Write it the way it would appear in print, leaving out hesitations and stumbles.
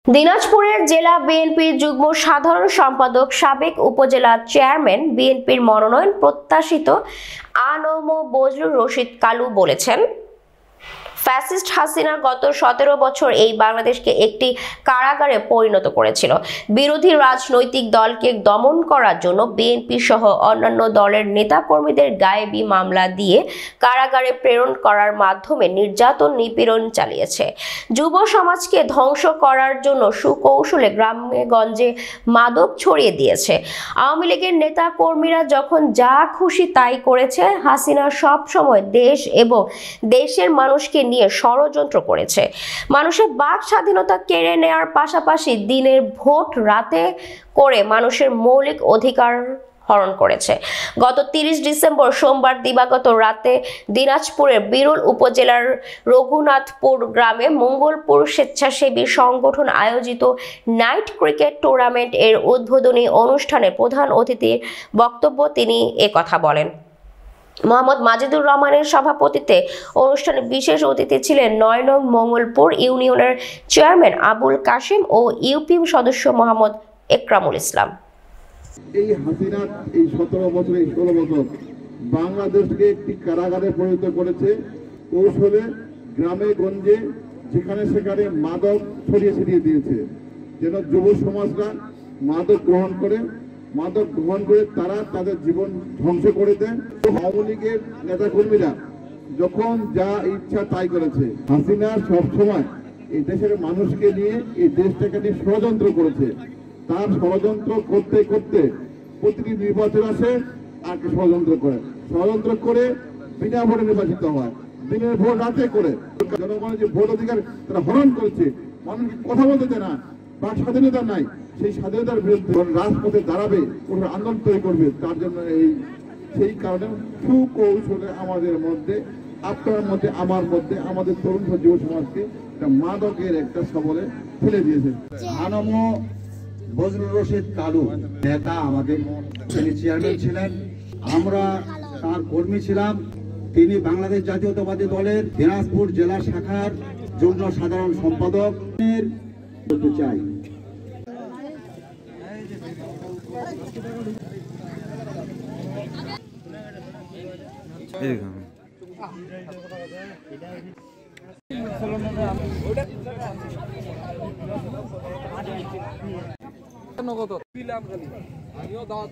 দিনাজপুরের জেলা বিএনপির যুগ্ম সাধারণ সম্পাদক সাবেক উপজেলা চেয়ারম্যান বিএনপির মনোনয়ন প্রত্যাশিত আনম বজলুর রশিদ কালু বলেছেন, ফ্যাসিস্ট হাসিনা গত 17 বছর এই বাংলাদেশকে একটি কারাগারে পরিণত করেছিল। বিরোধী রাজনৈতিক দলকে দমন করার জন্য বিএনপি সহ অন্যান্য দলের নেতাকর্মীদের গায়েবী মামলা দিয়ে কারাগারে প্রেরণ করার মাধ্যমে নির্যাতন নিপীড়ন চালিয়েছে। যুব সমাজকে ধ্বংস করার জন্য সুকৌশলে গ্রামে গঞ্জে মাদক ছড়িয়ে দিয়েছে। আওয়ামী লীগের নেতা কর্মীরা যখন যা খুশি তাই করেছে, হাসিনা সব সময় দেশ এবং দেশের মানুষকে নিয়ে ষড়যন্ত্র করেছে। মানুষের বাক স্বাধীনতা কেড়ে নেওয়ার পাশাপাশি দিনের ভোট রাতে করে মানুষের মৌলিক অধিকার হরণ করেছে। গত 30 ডিসেম্বর সোমবার দিবাগত রাতে দিনাজপুরের বিরল উপজেলার রঘুনাথপুর গ্রামে মঙ্গলপুর স্বেচ্ছাসেবী সংগঠন আয়োজিত নাইট ক্রিকেট টুর্নামেন্ট এর উদ্বোধনী অনুষ্ঠানে প্রধান অতিথির বক্তব্য তিনি একথা বলেন। মোহাম্মদ মাজিদুর রহমানের সভাপতিত্বে অনুষ্ঠানে বিশেষ অতিথি ছিলেন 9 নং মঙ্গলপুর ইউনিয়নের চেয়ারম্যান আবুল কাশেম ও ইউপি সদস্য মোহাম্মদ একরামুল ইসলাম। এই হাসিনা এই 17 বছর 16 বছর বাংলাদেশকে একটি কারাগারে পরিণত করেছে। কৌশলে গ্রামে গঞ্জে যেখানে সেখানে মাদক ছড়িয়ে দিয়েছে, যেন যুব সমাজরা মাদক গ্রহণ করে তারা তাদের জীবন ধ্বংস করে দেন। আওয়ামী লীগের নেতাকর্মীরা যখন যা ইচ্ছা তাই করেছে। হাসিনা সবসময় এই দেশের মানুষকে নিয়ে এই দেশটাকে নিয়ে ষড়যন্ত্র করেছে। তার ষড়যন্ত্র করতে করতে প্রতিটি নির্বাচন আসে আর ষড়যন্ত্র করে বিনা ভোটে নির্বাচিত হয়, দিনের ভোট রাতে করে জনগণের যে ভোট অধিকার তারা হরণ করেছে। মানুষকে কথা বলতে দেয় না, বা স্বাধীনতা নাই। সেই স্বাধীনতার বিরুদ্ধে রাজপথে দাঁড়াবে, কোন আন্দোলন তৈরি করবে, তার জন্য সেই কারণে সুকৌশলে আমাদের মধ্যে, আপনার মধ্যে, আমার মধ্যে, আমাদের তরুণ যুব সমাজকে মাদকের একটা সবলে ফেলে দিয়েছে। আনম বজলুর রশিদ কালু নেতা, আমাদের তিনি চেয়ারম্যান ছিলেন, আমরা তার কর্মী ছিলাম। তিনি বাংলাদেশ জাতীয়তাবাদী দলের দিনাজপুর জেলা শাখার যুগ্ম সাধারণ সম্পাদক। বলতে চাই দাওয়াত